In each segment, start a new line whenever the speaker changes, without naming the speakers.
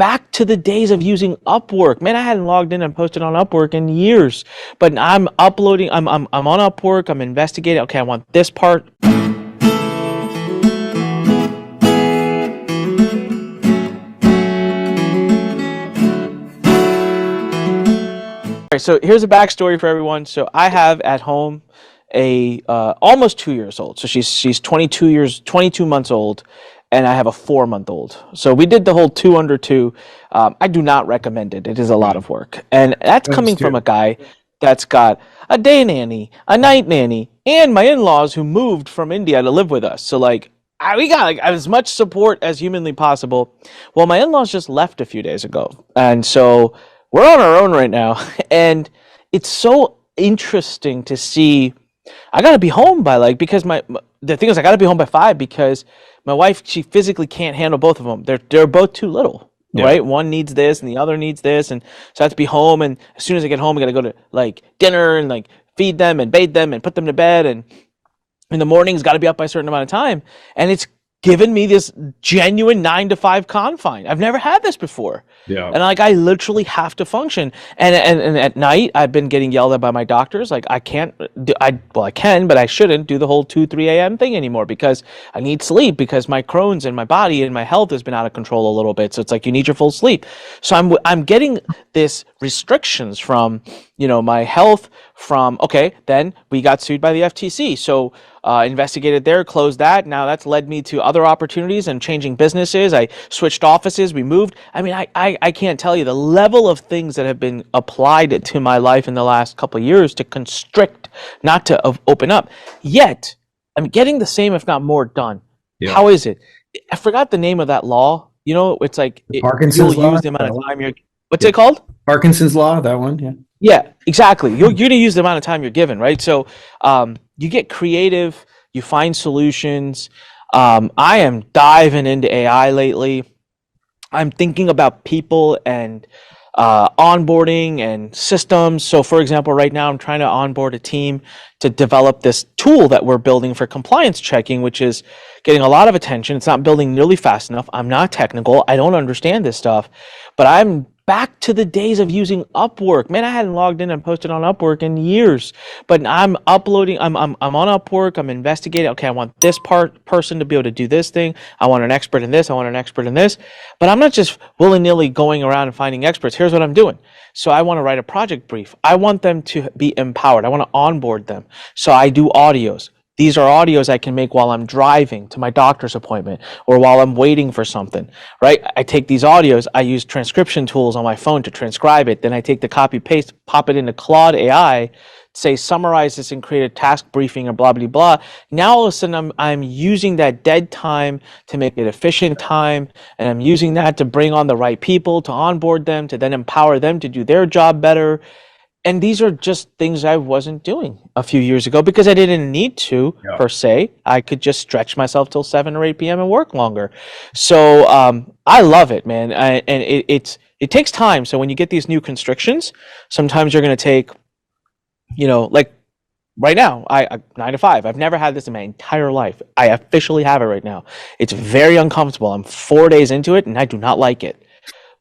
back to the days of using Upwork. Man, I hadn't logged in and posted on Upwork in years, but I'm uploading. I'm on Upwork. I'm investigating. Okay, I want this part. All right, so here's a backstory for everyone. So I have at home a almost 2 years old. So she's 22 months old, and I have a 4-month old. So we did the whole 2 under 2. I do not recommend it. It is a lot of work, and that's coming from a guy that's got a day nanny, a night nanny, and my in-laws who moved from India to live with us. So like we got like as much support as humanly possible. Well, my in-laws just left a few days ago, and so we're on our own right now, and it's so interesting to see. I gotta be home by because the thing is I gotta be home by 5 because my wife, she physically can't handle both of them. They're both too little, right? One needs this and the other needs this, and so I have to be home. And as soon as I get home, I gotta go to like dinner and like feed them and bathe them and put them to bed. And in the mornings, got to be up by a certain amount of time, and it's given me this genuine 9 to 5 confine. I've never had this before. Yeah. And like I literally have to function. And at night I've been getting yelled at by my doctors. Like I can, but I shouldn't do the whole 2-3 a.m. thing anymore because I need sleep because my Crohn's and my body and my health has been out of control a little bit. So it's like you need your full sleep. So I'm getting this restrictions from, my health from, okay, then we got sued by the FTC. So investigated there, closed that. Now that's led me to other opportunities and changing businesses. I switched offices, we moved. I mean, I can't tell you the level of things that have been applied to my life in the last couple of years to constrict, not to open up. Yet, I'm getting the same, if not more, done. Yeah. How is it? I forgot the name of that law. It's like
Parkinson's law.
Use the amount of time you're. What's it called?
Parkinson's law. That one. Yeah.
Yeah, exactly. You're going to use the amount of time you're given, right? So you get creative, you find solutions. I am diving into AI lately. I'm thinking about people and onboarding and systems. So for example, right now I'm trying to onboard a team to develop this tool that we're building for compliance checking, which is getting a lot of attention. It's not building nearly fast enough. I'm not technical. I don't understand this stuff, but I'm back to the days of using Upwork. Man, I hadn't logged in and posted on Upwork in years, but I'm uploading. I'm on Upwork. I'm investigating. Okay, I want this person to be able to do this thing. I want an expert in this. I want an expert in this. But I'm not just willy-nilly going around and finding experts. Here's what I'm doing. So I want to write a project brief. I want them to be empowered. I want to onboard them. So I do audios. These are audios I can make while I'm driving to my doctor's appointment or while I'm waiting for something, right? I take these audios, I use transcription tools on my phone to transcribe it. Then I take the copy paste, pop it into Claude AI, say summarize this and create a task briefing or blah, blah, blah. Now all of a sudden I'm using that dead time to make it efficient time. And I'm using that to bring on the right people, to onboard them, to then empower them to do their job better. And these are just things I wasn't doing a few years ago because I didn't need to, per se. I could just stretch myself till 7 or 8 p.m. and work longer. So I love it, man. And it takes time. So when you get these new constrictions, sometimes you're going to take, like right now, I 9 to 5. I've never had this in my entire life. I officially have it right now. It's very uncomfortable. I'm 4 days into it and I do not like it.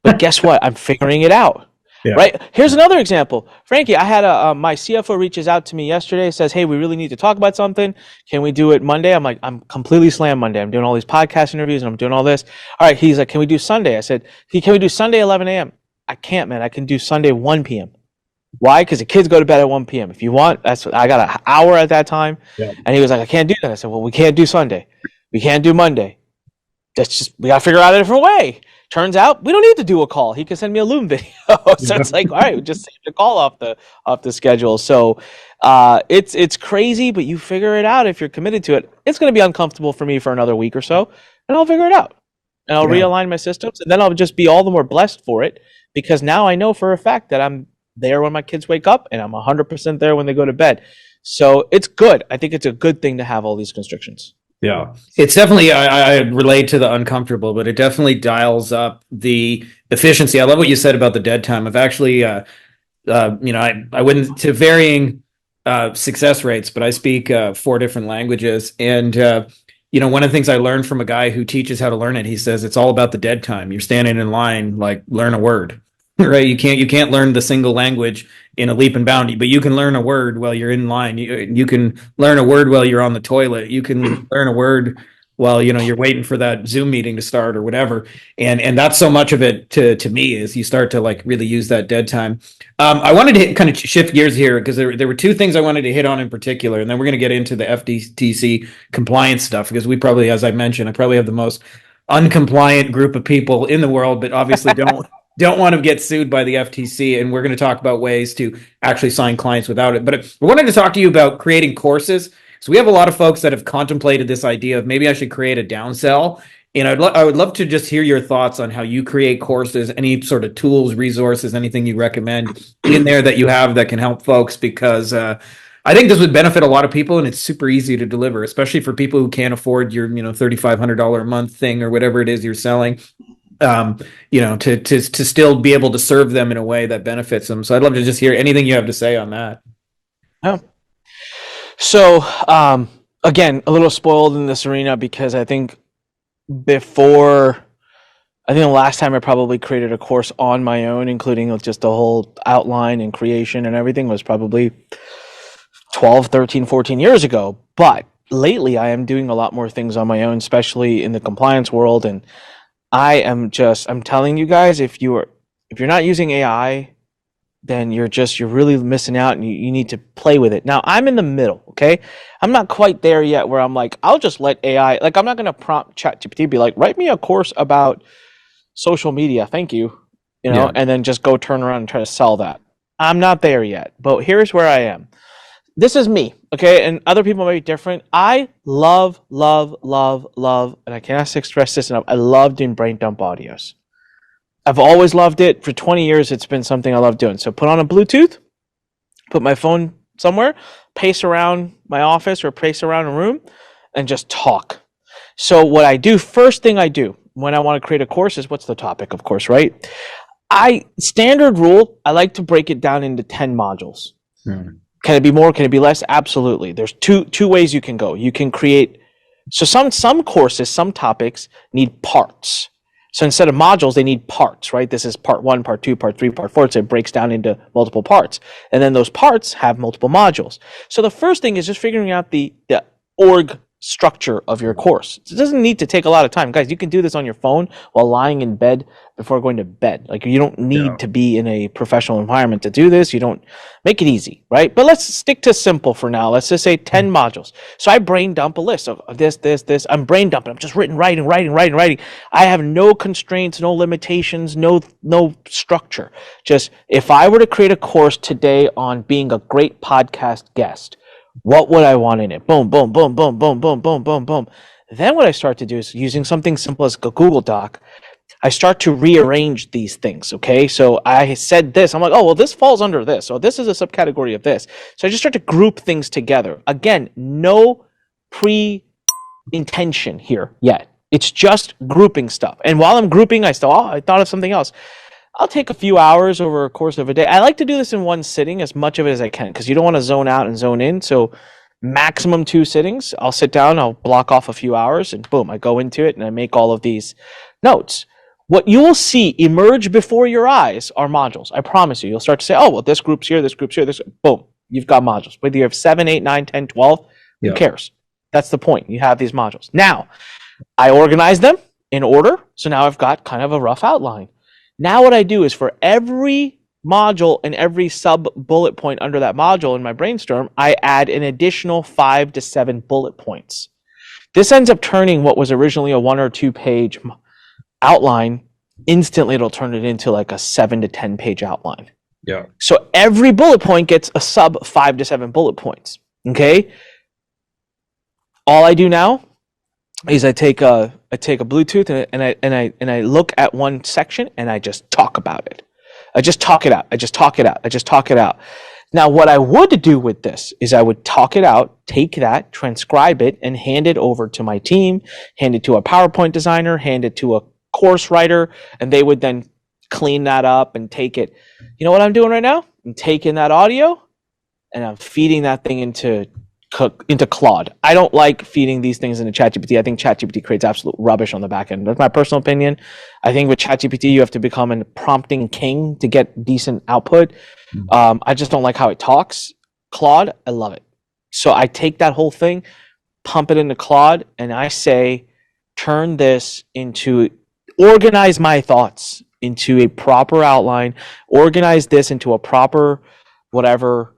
But guess what? I'm figuring it out. Yeah. Right. Here's another example. Frankie, I had my CFO reaches out to me yesterday, says, hey, we really need to talk about something. Can we do it Monday? I'm like, I'm completely slammed Monday. I'm doing all these podcast interviews and I'm doing all this. All right. He's like, can we do Sunday? I said, can we do Sunday 11 a.m.? I can't, man. I can do Sunday 1 p.m. Why? Because the kids go to bed at 1 p.m. If you want, I got an hour at that time. Yeah. And he was like, I can't do that. I said, well, we can't do Sunday. We can't do Monday. We got to figure out a different way. Turns out we don't need to do a call. He can send me a Loom video. So it's like, all right, we just save the call off the schedule. So it's crazy, but you figure it out if you're committed to it. It's going to be uncomfortable for me for another week or so, and I'll figure it out. And I'll realign my systems, and then I'll just be all the more blessed for it because now I know for a fact that I'm there when my kids wake up and I'm 100% there when they go to bed. So it's good. I think it's a good thing to have all these constrictions.
Yeah, it's definitely, I relate to the uncomfortable, but it definitely dials up the efficiency. I love what you said about the dead time. I've actually, I wouldn't to varying success rates, but I speak 4 different languages. And one of the things I learned from a guy who teaches how to learn it, he says it's all about the dead time. You're standing in line, like, learn a word, right? You can't learn the single language in a leap and bound, but you can learn a word while you're in line. You can learn a word while you're on the toilet. You can learn a word while you're waiting for that Zoom meeting to start or whatever. And that's so much of it to me is you start to like really use that dead time. I wanted to kind of shift gears here because there were two things I wanted to hit on in particular, and then we're going to get into the FTC compliance stuff because we probably, as I mentioned, I probably have the most uncompliant group of people in the world, but obviously don't want to get sued by the FTC. And we're going to talk about ways to actually sign clients without it. But I wanted to talk to you about creating courses. So we have a lot of folks that have contemplated this idea of maybe I should create a downsell. And I would love to just hear your thoughts on how you create courses, any sort of tools, resources, anything you recommend in there that you have that can help folks, because I think this would benefit a lot of people, and it's super easy to deliver, especially for people who can't afford your $3,500 a month thing or whatever it is you're selling. To still be able to serve them in a way that benefits them. So I'd love to just hear anything you have to say on that.
Yeah. So, again, a little spoiled in this arena because I think the last time I probably created a course on my own, including just the whole outline and creation and everything, was probably 12, 13, 14 years ago. But lately I am doing a lot more things on my own, especially in the compliance world. And I'm telling you guys, if you're not using AI, then you're really missing out, and you need to play with it. Now, I'm in the middle, okay? I'm not quite there yet where I'm like, I'll just let AI, like, I'm not going to prompt ChatGPT, be like, write me a course about social media, thank you,
Yeah.
and then just go turn around and try to sell that. I'm not there yet, but here's where I am. This is me, okay? And other people may be different. I love, and I cannot stress this enough, I love doing brain dump audios. I've always loved it. For 20 years, it's been something I love doing. So put on a Bluetooth, put my phone somewhere, pace around my office or pace around a room, and just talk. So what I do, first thing I do when I want to create a course is, what's the topic, of course, right? Standard rule, I like to break it down into 10 modules. Can it be more? Can it be less? Absolutely. There's two ways you can go. You can create, so some courses, some topics need parts. So instead of modules, they need parts, right? This is part 1, part 2, part 3, part 4. So it breaks down into multiple parts. And then those parts have multiple modules. So the first thing is just figuring out the org structure of your course. It doesn't need to take a lot of time. Guys, you can do this on your phone while lying in bed before going to bed. Like, you don't need to be in a professional environment to do this. You don't make it easy, right? But let's stick to simple for now. Let's just say 10 modules. So I brain dump a list of this. I'm brain dumping. I'm just writing. I have no constraints, no limitations, no structure. Just, if I were to create a course today on being a great podcast guest, what would I want in it? Boom, boom, boom, boom, boom, boom, boom, boom, boom. Then what I start to do is, using something simple as a Google Doc, I start to rearrange these things, okay? So I said this. I'm like, oh, well, this falls under this. So this is a subcategory of this. So I just start to group things together. Again, no pre-intention here yet. It's just grouping stuff. And while I'm grouping, I thought of something else. I'll take a few hours over a course of a day. I like to do this in one sitting, as much of it as I can, because you don't want to zone out and zone in. So maximum 2 sittings. I'll sit down, I'll block off a few hours, and boom, I go into it and I make all of these notes. What you will see emerge before your eyes are modules. I promise you. You'll start to say, oh, well, this group's here, this group's here, this. Boom, you've got modules. Whether you have 7, 8, 9, 10, 12, who cares? That's the point. You have these modules. Now, I organize them in order. So now I've got kind of a rough outline. Now what I do is, for every module and every sub bullet point under that module in my brainstorm, I add an additional 5 to 7 bullet points. This ends up turning what was originally a 1 or 2 page outline, instantly it'll turn it into like a 7 to 10 page outline.
Yeah.
So every bullet point gets a sub 5 to 7 bullet points. Okay. All I do now is I take a Bluetooth and I look at one section and I just talk about it. I just talk it out. Now, what I would do with this is I would talk it out, take that, transcribe it, and hand it over to my team, hand it to a PowerPoint designer, hand it to a course writer, and they would then clean that up and take it. You know what I'm doing right now? I'm taking that audio and I'm feeding that thing into into Claude. I don't like feeding these things into ChatGPT. I think ChatGPT creates absolute rubbish on the back end. That's my personal opinion. I think with ChatGPT, you have to become a prompting king to get decent output. I just don't like how it talks. Claude, I love it. So I take that whole thing, pump it into Claude, and I say, turn this into, organize my thoughts into a proper outline, organize this into a proper whatever,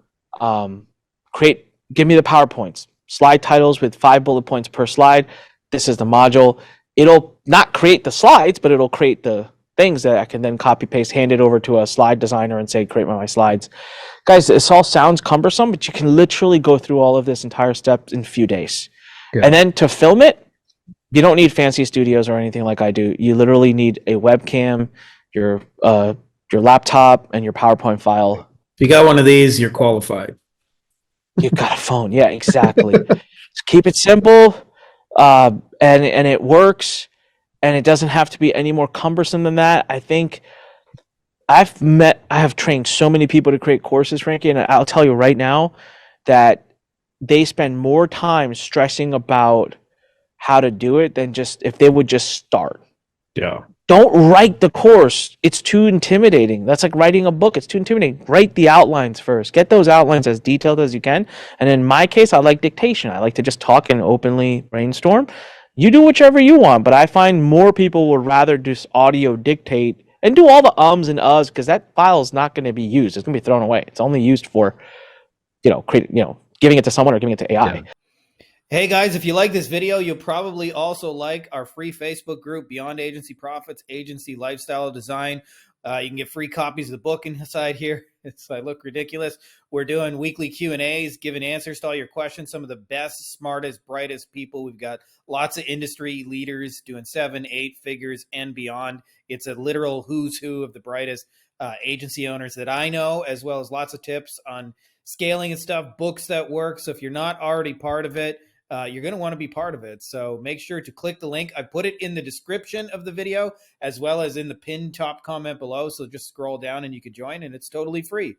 create, give me the PowerPoints, slide titles with 5 bullet points per slide. This is the module. It'll not create the slides, but it'll create the things that I can then copy paste, hand it over to a slide designer and say, create my slides. Guys, this all sounds cumbersome, but you can literally go through all of this entire step in a few days.
Good.
And then to film it, you don't need fancy studios or anything like I do. You literally need a webcam, your laptop, and your PowerPoint file.
If you got one of these, you're qualified.
You got a phone. Yeah, exactly. Just keep it simple, and it works, and it doesn't have to be any more cumbersome than that. I think I have trained so many people to create courses, Frankie, and I'll tell you right now that they spend more time stressing about how to do it than just if they would just start.
Yeah.
Don't write the course. It's too intimidating. That's like writing a book. It's too intimidating. Write the outlines first. Get those outlines as detailed as you can. And in my case, I like dictation. I like to just talk and openly brainstorm. You do whichever you want, but I find more people would rather just audio dictate and do all the ums and uhs because that file is not going to be used. It's going to be thrown away. It's only used for, giving it to someone or giving it to AI.
Yeah.
Hey guys, if you like this video, you'll probably also like our free Facebook group, Beyond Agency Profits, Agency Lifestyle Design. You can get free copies of the book inside here. I look ridiculous. We're doing weekly Q&As, giving answers to all your questions. Some of the best, smartest, brightest people. We've got lots of industry leaders doing 7, 8 figures and beyond. It's a literal who's who of the brightest agency owners that I know, as well as lots of tips on scaling and stuff, books that work. So if you're not already part of it, you're going to want to be part of it. So make sure to click the link. I put it in the description of the video as well as in the pinned top comment below. So just scroll down and you can join, and it's totally free.